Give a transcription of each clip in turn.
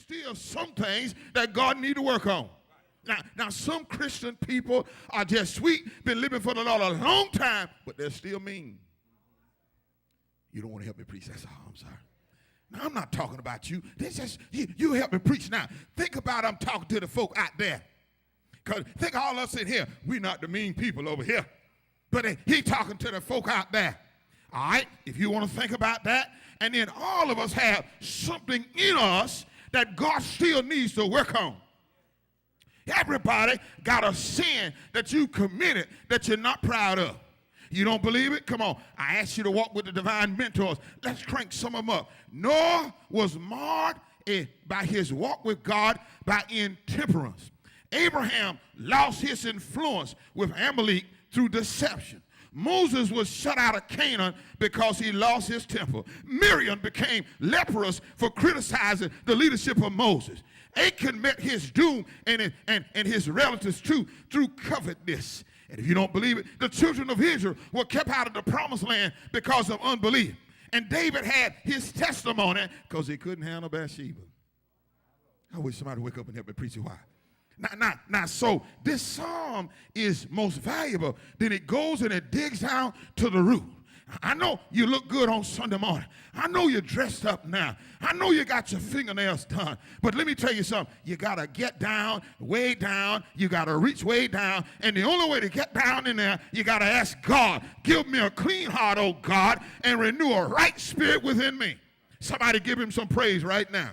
still some things that God need to work on. Now, some Christian people are just sweet, been living for the Lord a long time, but they're still mean. You don't want to help me preach, that's all, I'm sorry. Now, I'm not talking about you. This just, you help me preach now. Think about I'm talking to the folk out there. Because think all of us in here, we're not the mean people over here. But he talking to the folk out there. All right, if you want to think about that, and then all of us have something in us that God still needs to work on. Everybody got a sin that you committed that you're not proud of. You don't believe it? Come on. I asked you to walk with the divine mentors. Let's crank some of them up. Noah was marred by his walk with God by intemperance. Abraham lost his influence with Amalek through deception. Moses was shut out of Canaan because he lost his temper. Miriam became leprous for criticizing the leadership of Moses. Achan met his doom and his relatives too through covetousness. And if you don't believe it, the children of Israel were kept out of the promised land because of unbelief. And David had his testimony because he couldn't handle Bathsheba. I wish somebody would wake up and help me preach it. Why? Now, so this psalm is most valuable. Then it goes and it digs down to the root. I know you look good on Sunday morning. I know you're dressed up now. I know you got your fingernails done. But let me tell you something. You got to get down, way down. You got to reach way down. And the only way to get down in there, you got to ask God, give me a clean heart, oh God, and renew a right spirit within me. Somebody give him some praise right now.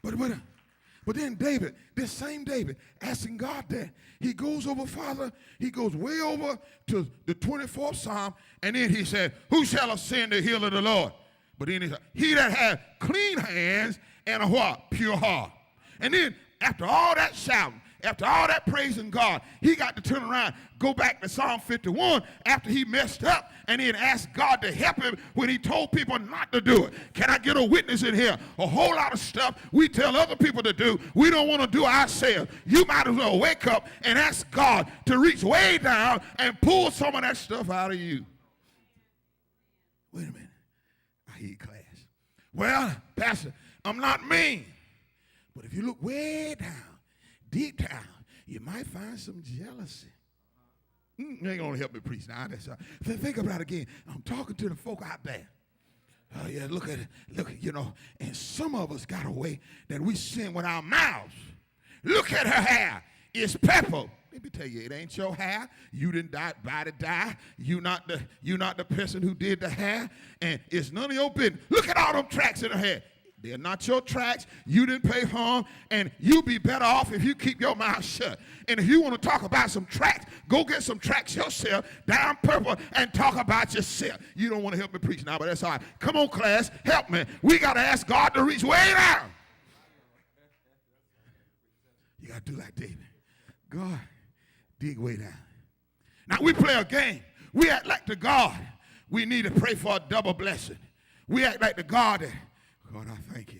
But then David, this same David, asking God that, he goes over, Father, he goes way over to the 24th Psalm, and then he said, who shall ascend the hill of the Lord? But then he said, he that has clean hands and a what? Pure heart. And then after all that shouting, after all that praising God, he got to turn around, go back to Psalm 51 after he messed up, and then ask God to help him when he told people not to do it. Can I get a witness in here? A whole lot of stuff we tell other people to do, we don't want to do ourselves. You might as well wake up and ask God to reach way down and pull some of that stuff out of you. Wait a minute. I hear class. Well, Pastor, I'm not mean. But if you look way down, deep down, you might find some jealousy. You ain't gonna help me preach now. Think about it again. I'm talking to the folk out there. Oh yeah, look at it. Look, you know, and some of us got a way that we sin with our mouths. Look at her hair. It's purple. Let me tell you, it ain't your hair. You didn't buy to die. You not the person who did the hair, and it's none of your business. Look at all them tracks in her hair. They're not your tracks. You didn't pay for them, and you'll be better off if you keep your mouth shut. And if you want to talk about some tracks, go get some tracks yourself, down purple, and talk about yourself. You don't want to help me preach now, but that's all right. Come on, class, help me. We got to ask God to reach way down. You got to do like David. God, dig way down. Now, we play a game. We act like the God we need to pray for a double blessing. We act like the God that, God, I thank you.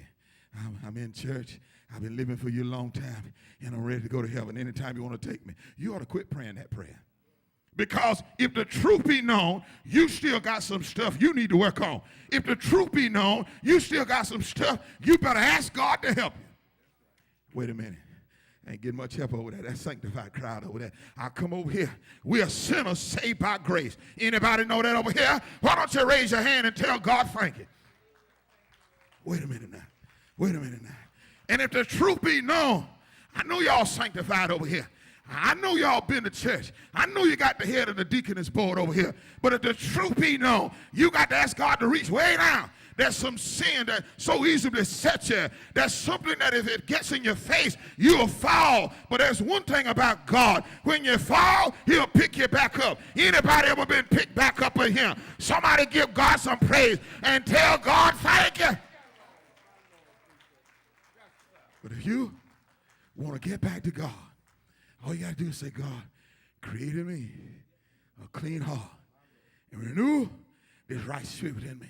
I'm in church. I've been living for you a long time, and I'm ready to go to heaven anytime you want to take me. You ought to quit praying that prayer. Because if the truth be known, you still got some stuff you need to work on. If the truth be known, you still got some stuff you better ask God to help you. Wait a minute. I ain't getting much help over there. That sanctified crowd over there. I'll come over here. We are sinners saved by grace. Anybody know that over here? Why don't you raise your hand and tell God thank you? Wait a minute now. Wait a minute now. And if the truth be known, I know y'all sanctified over here. I know y'all been to church. I know you got the head of the deaconess board over here. But if the truth be known, you got to ask God to reach way down. There's some sin that so easily sets you. There's something that if it gets in your face, you'll fall. But there's one thing about God. When you fall, he'll pick you back up. Anybody ever been picked back up in him? Somebody give God some praise and tell God thank you. But if you want to get back to God, all you got to do is say, God, create in me a clean heart and renew this right spirit within me.